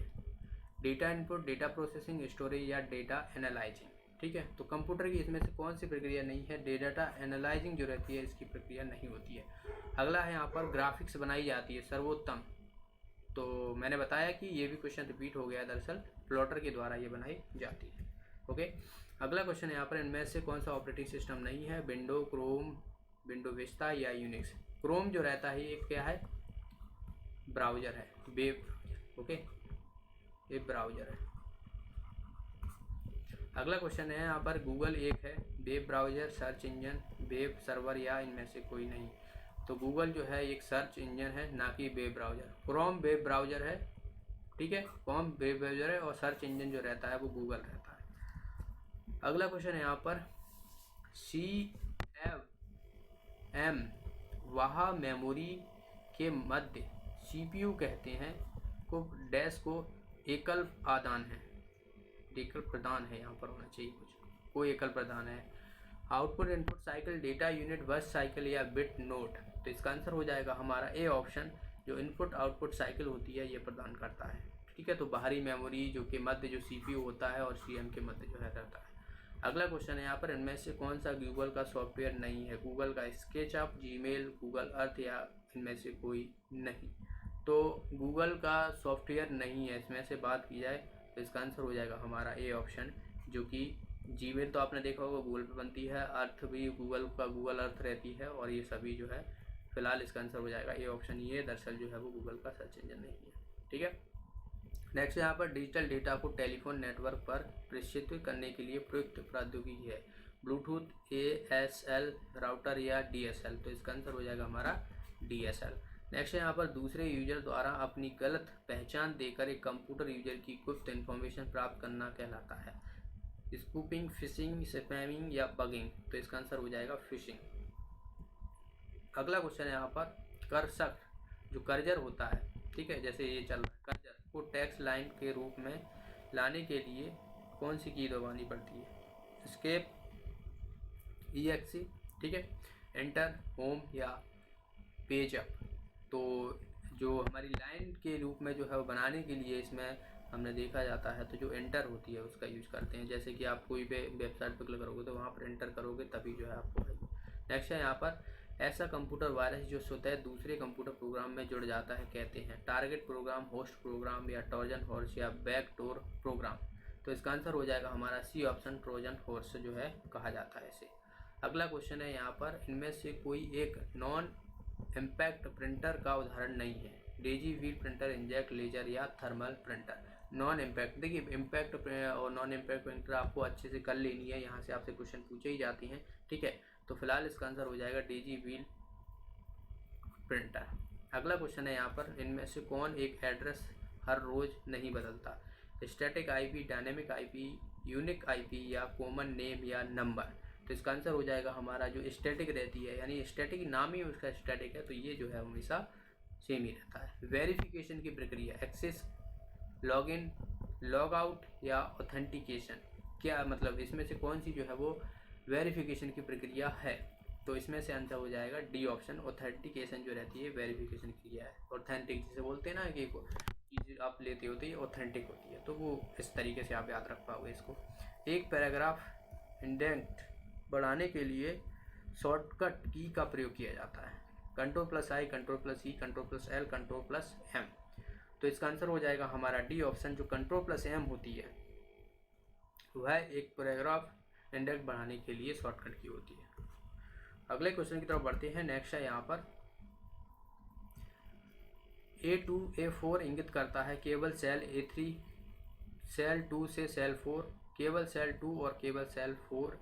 Data input, data processing, storage या डेटा एनालाइजिंग? ठीक है, तो कंप्यूटर की इसमें से कौन सी प्रक्रिया नहीं है? डेटा एनालाइजिंग जो रहती है इसकी प्रक्रिया नहीं होती है। अगला है यहाँ पर, ग्राफिक्स बनाई जाती है सर्वोत्तम? तो मैंने बताया कि ये भी क्वेश्चन रिपीट हो गया, दरअसल प्लॉटर के द्वारा ये बनाई जाती है। ओके, अगला क्वेश्चन है यहाँ पर, इनमें से कौन सा ऑपरेटिंग सिस्टम नहीं है? विंडो, क्रोम, विंडो विस्टा या यूनिक्स? क्रोम जो रहता है ये क्या है? ब्राउजर है, वेब ब्राउजर। ओके, ये ब्राउजर है। अगला क्वेश्चन है यहाँ पर, गूगल एक है web browser, search engine, web server या इनमें से कोई नहीं? तो गूगल जो है एक सर्च इंजन है, ना कि web browser. Chrome web browser है। ठीक है, क्रोम वेब ब्राउजर है और सर्च इंजन जो रहता है वो गूगल रहता है। अगला क्वेश्चन है यहाँ पर, CFM वह मेमोरी के मध्य CPU कहते हैं को डैश को एकल आदान है, एकल प्रदान है, यहाँ पर होना चाहिए कुछ, कोई एकल प्रदान है। Output input cycle, data unit, बस साइकिल या बिट नोट? तो इसका आंसर हो जाएगा हमारा ए ऑप्शन, जो इनपुट आउटपुट साइकिल होती है ये प्रदान करता है। ठीक है, तो बाहरी मेमोरी जो कि मध्य जो CPU होता है और CM के मध्य जो है रहता है। अगला क्वेश्चन है यहाँ पर, इनमें से कौन सा गूगल का सॉफ्टवेयर नहीं है? गूगल का स्केचअप, जीमेल, गूगल अर्थ या इनमें से कोई नहीं? तो गूगल का सॉफ्टवेयर नहीं है। इसमें से बात की जाए तो इसका आंसर हो जाएगा हमारा ए ऑप्शन, जो कि जीमेल तो आपने देखा होगा गूगल पे बनती है, अर्थ भी गूगल का गूगल अर्थ रहती है, और ये सभी जो है फिलहाल इसका आंसर हो जाएगा ए ऑप्शन। ये दरअसल जो है वो गूगल का सर्च इंजन नहीं है, ठीक है। नेक्स्ट यहाँ पर डिजिटल डेटा को टेलीफोन नेटवर्क पर प्रेषित करने के लिए प्रयुक्त प्रौद्योगिकी है, ब्लूटूथ, ASL राउटर या DSL, तो इसका आंसर हो जाएगा हमारा DSL। नेक्स्ट यहाँ पर दूसरे यूजर द्वारा अपनी गलत पहचान देकर एक कंप्यूटर यूजर की गुप्त इन्फॉर्मेशन प्राप्त करना कहलाता है, स्पूपिंग, फिशिंग, स्पैमिंग या बगिंग, तो इसका आंसर हो जाएगा फिशिंग। अगला क्वेश्चन है यहाँ पर कर्सर, जो कर्जर होता है, ठीक है, जैसे ये चल रहा है, कर्जर को टेक्स्ट लाइन के रूप में लाने के लिए कौन सी की दबानी पड़ती है, एस्केप, EXE, ठीक है, एंटर, होम या पेज अप। तो जो हमारी लाइन के रूप में जो है वो बनाने के लिए इसमें हमने देखा जाता है, तो जो एंटर होती है उसका यूज करते हैं। जैसे कि आप कोई भी वेबसाइट पर क्लिक करोगे तो वहाँ पर एंटर करोगे तभी जो है आपको आएगी। नेक्स्ट है यहाँ पर ऐसा कंप्यूटर वायरस जो स्वतः दूसरे कंप्यूटर प्रोग्राम में जुड़ जाता है कहते हैं, टारगेट प्रोग्राम, होस्ट प्रोग्राम या ट्रोजन हॉर्स या बैकडोर प्रोग्राम, तो इसका आंसर हो जाएगा हमारा सी ऑप्शन, ट्रोजन हॉर्स जो है कहा जाता है इसे। अगला क्वेश्चन है यहाँ पर इनमें से कोई एक नॉन इम्पैक्ट प्रिंटर का उदाहरण नहीं है, daisy wheel printer, inkjet laser या थर्मल प्रिंटर। नॉन इम्पैक्ट, देखिए इम्पैक्ट और नॉन इम्पैक्ट प्रिंटर आपको अच्छे से कर लेनी है, यहाँ से आपसे क्वेश्चन पूछे ही जाती हैं, ठीक है। तो फिलहाल इसका आंसर हो जाएगा डेजी व्हील प्रिंटर। अगला क्वेश्चन है यहाँ पर इनमें से कौन एक एड्रेस हर रोज नहीं बदलता, static IP, dynamic IP, unique IP या कॉमन नेम या नंबर, तो इसका आंसर हो जाएगा हमारा जो स्टैटिक रहती है, यानी स्टैटिक नाम ही उसका स्टैटिक है, तो ये जो है हमेशा सेम ही रहता है। वेरिफिकेशन की प्रक्रिया, एक्सेस, लॉगिन, लॉग आउट या ऑथेंटिकेशन, क्या मतलब इसमें से कौन सी जो है वो वेरिफिकेशन की प्रक्रिया है, तो इसमें से आंसर हो जाएगा डी ऑप्शन, ऑथेंटिकेशन जो रहती है वेरिफिकेशन की क्रिया है। ऑथेंटिक जिसे बोलते हैं ना कि चीज़ आप लेते होते हैं ऑथेंटिक होती है, तो वो इस तरीके से आप याद रख पाओगे इसको। एक पैराग्राफ इंडेंट बढ़ाने के लिए शॉर्टकट की का प्रयोग किया जाता है, Ctrl+I, Ctrl+E, Ctrl+L, Ctrl+M, तो इसका आंसर हो जाएगा हमारा डी ऑप्शन, जो Ctrl+M होती है वह एक पैराग्राफ इंडेक्स बढ़ाने के लिए शॉर्टकट की होती है। अगले क्वेश्चन की तरफ बढ़ते हैं। नेक्स्ट है यहाँ पर A2 A4 इंगित करता है केवल सेल A3 सेल 2 से सेल 4, केवल सेल 2 और केवल सेल 4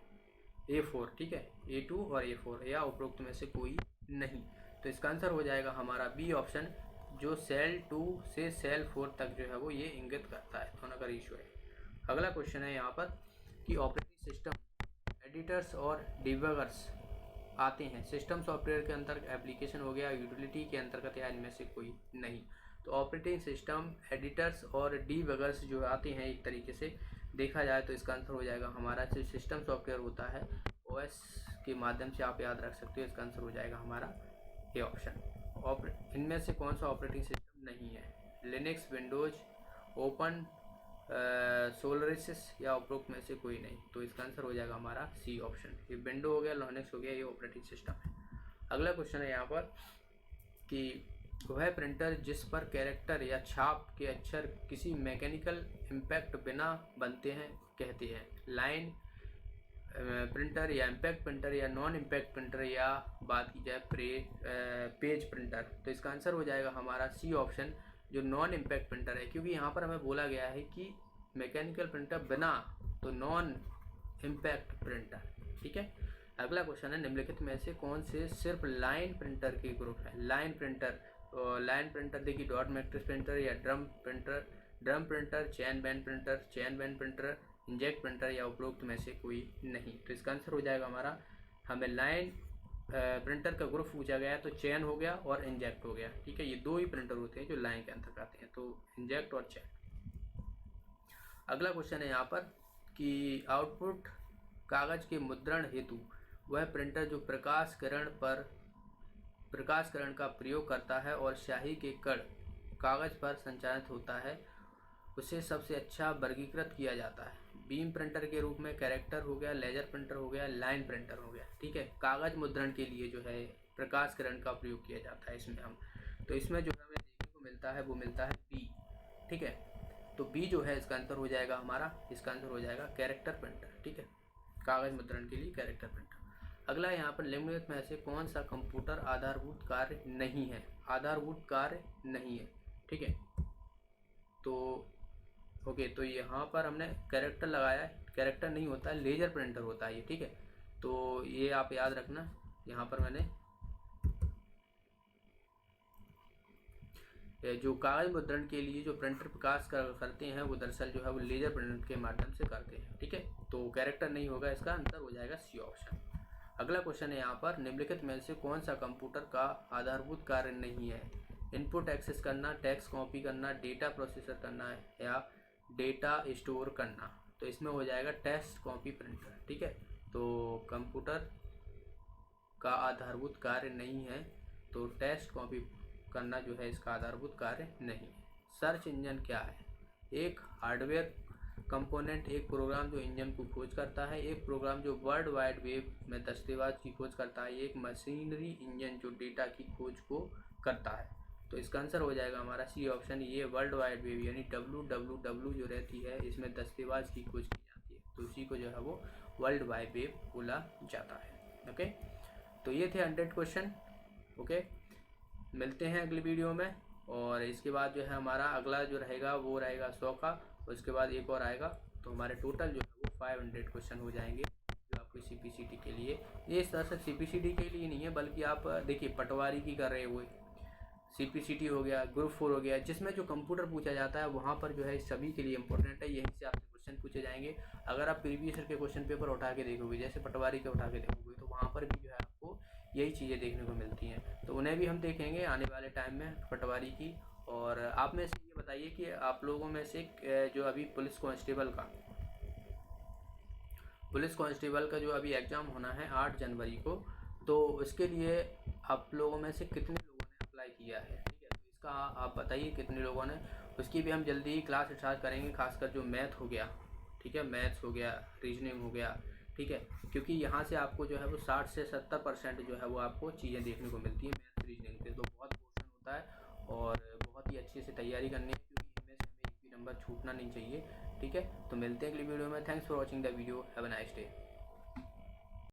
A4, ठीक है, A2 और A4 या उपरोक्त में से कोई नहीं, तो इसका आंसर हो जाएगा हमारा बी ऑप्शन, जो सेल 2 से सेल 4 तक जो है वो ये इंगित करता है, दोनों का रेशियो है। अगला क्वेश्चन है यहाँ पर कि ऑपरेटिंग सिस्टम एडिटर्स और डिबगर्स आते हैं, सिस्टम सॉफ्टवेयर के अंतर्गत एप्लीकेशन हो गया, यूटिलिटी के अंतर्गत या इनमें से कोई नहीं, तो ऑपरेटिंग सिस्टम एडिटर्स और डिबगर्स जो आते हैं एक तरीके से देखा जाए तो इसका आंसर हो जाएगा हमारा जो सिस्टम सॉफ्टवेयर होता है OS के माध्यम से आप याद रख सकते हो, इसका आंसर हो जाएगा हमारा ए ऑप्शन। इनमें से कौन सा ऑपरेटिंग सिस्टम नहीं है, लिनक्स, विंडोज, ओपन सोलरिस या उपरोक्त में से कोई नहीं, तो इसका आंसर हो जाएगा हमारा सी ऑप्शन, ये विंडो हो गया, लिनक्स हो गया, ये ऑपरेटिंग सिस्टम है। अगला क्वेश्चन है यहाँ पर कि वह प्रिंटर जिस पर कैरेक्टर या छाप के अक्षर किसी मैकेनिकल इम्पैक्ट बिना बनते हैं कहते हैं, लाइन प्रिंटर या इम्पैक्ट प्रिंटर या नॉन इम्पैक्ट प्रिंटर या बात की जाए पेज प्रिंटर, तो इसका आंसर हो जाएगा हमारा सी ऑप्शन, जो नॉन इम्पैक्ट प्रिंटर है, क्योंकि यहाँ पर हमें बोला गया है कि मैकेनिकल प्रिंटर बिना, तो नॉन इम्पैक्ट प्रिंटर, ठीक है। अगला क्वेश्चन है निम्नलिखित में से कौन से सिर्फ लाइन प्रिंटर के ग्रुप है, लाइन प्रिंटर देखिए डॉट मैट्रिक्स प्रिंटर या ड्रम प्रिंटर, चैन बैंड प्रिंटर, इंजेक्ट प्रिंटर या उपरोक्त में से कोई नहीं, तो इसका आंसर हो जाएगा हमारा, हमें लाइन प्रिंटर का ग्रुप पूछा गया तो चैन हो गया और इंजेक्ट हो गया, ठीक है, ये दो ही प्रिंटर होते हैं जो लाइन के अंतर्गत आते हैं, तो इंजेक्ट और चैन। अगला क्वेश्चन है यहाँ पर कि आउटपुट कागज के मुद्रण हेतु वह प्रिंटर जो प्रकाशकरण का प्रयोग करता है और स्याही के कण कागज पर संचालित होता है, उसे सबसे अच्छा वर्गीकृत किया जाता है, बीम प्रिंटर के रूप में, कैरेक्टर हो गया, लेजर प्रिंटर हो गया, लाइन प्रिंटर हो गया, ठीक है। कागज मुद्रण के लिए जो है प्रकाशकरण का प्रयोग किया जाता है इसमें हम, तो इसमें जो हमें देखने को मिलता है वो मिलता है बी, ठीक है। तो बी जो है इसका आंसर हो जाएगा हमारा, इसका आंसर हो जाएगा कैरेक्टर प्रिंटर। ठीक है, कागज मुद्रण के लिए कैरेक्टर प्रिंटर। अगला यहाँ पर निम्नलिखित में से कौन सा कंप्यूटर आधारभूत कार्य नहीं है, आधारभूत कार्य नहीं है। ठीक है, तो ओके, तो यहाँ पर हमने कैरेक्टर लगाया है, कैरेक्टर नहीं होता है, लेजर प्रिंटर होता है ये। ठीक है, तो ये आप याद रखना। यहाँ पर मैंने जो कागज मुद्रण के लिए जो प्रिंटर प्रकाश करते हैं वो दरअसल जो है वो लेजर प्रिंटर के माध्यम से करते हैं। ठीक है, तो कैरेक्टर नहीं होगा, इसका आंसर हो जाएगा सी ऑप्शन। अगला क्वेश्चन है यहाँ पर, निम्नलिखित में से कौन सा कंप्यूटर का आधारभूत कार्य नहीं है। इनपुट एक्सेस करना, टेक्स्ट कॉपी करना, डेटा प्रोसेसर करना या डेटा स्टोर करना। तो इसमें हो जाएगा टेक्स्ट कॉपी प्रिंटर। ठीक है, तो कंप्यूटर का आधारभूत कार्य नहीं है, तो टेक्स्ट कॉपी करना जो है इसका आधारभूत कार्य नहीं। सर्च इंजन क्या है, एक हार्डवेयर कंपोनेंट, एक प्रोग्राम जो इंजन को खोज करता है, एक प्रोग्राम जो वर्ल्ड वाइड वेब में दस्तावेज की खोज करता है, एक मशीनरी इंजन जो डेटा की खोज को करता है। तो इसका आंसर हो जाएगा हमारा सी ऑप्शन, ये वर्ल्ड वाइड वेब यानी www जो रहती है इसमें दस्तावेज की खोज की जाती है, तो उसी को जो है वो वर्ल्ड वाइड वेब बोला जाता है। ओके, तो ये थे 100 क्वेश्चन। ओके, मिलते हैं अगली वीडियो में, और इसके बाद जो है हमारा अगला जो रहेगा वो रहेगा 100 का, उसके बाद एक और आएगा, तो हमारे टोटल जो है वो 500 क्वेश्चन हो जाएंगे जो आपको CPCT के लिए। ये इस तरह से CPCT के लिए नहीं है, बल्कि आप देखिए पटवारी की कर रहे हुए CPCT हो गया, ग्रुप 4 हो गया, जिसमें जो कंप्यूटर पूछा जाता है वहाँ पर जो है सभी के लिए इंपॉर्टेंट है, यहीं से आपसे क्वेश्चन पूछे जाएंगे। अगर आप प्रीवियस ईयर के क्वेश्चन पेपर उठा के देखोगे, जैसे पटवारी के उठा के देखोगे, तो वहाँ पर भी जो है आपको यही चीज़ें देखने को मिलती हैं, तो उन्हें भी हम देखेंगे आने वाले टाइम में पटवारी की। और आप में से ये बताइए कि आप लोगों में से जो अभी पुलिस कांस्टेबल का जो अभी एग्ज़ाम होना है 8 जनवरी को, तो उसके लिए आप लोगों में से कितने लोगों ने अप्लाई किया है। ठीक है, तो इसका आप बताइए कितने लोगों ने। उसकी भी हम जल्दी ही क्लास स्टार्ट करेंगे, खासकर जो मैथ हो गया, ठीक है, मैथ्स हो गया, रीजनिंग हो गया। ठीक है, क्योंकि यहाँ से आपको जो है वो 60 से 70% जो है वो आपको चीज़ें देखने को मिलती हैं मैथ्स रीजनिंग से, तो बहुत पोर्शन होता है और बहुत ही अच्छे से तैयारी करनी है, क्योंकि इनमें से हमें एक भी नंबर छूटना नहीं चाहिए। ठीक है, तो मिलते हैं अगली वीडियो में। Thanks for watching the video, have a nice day.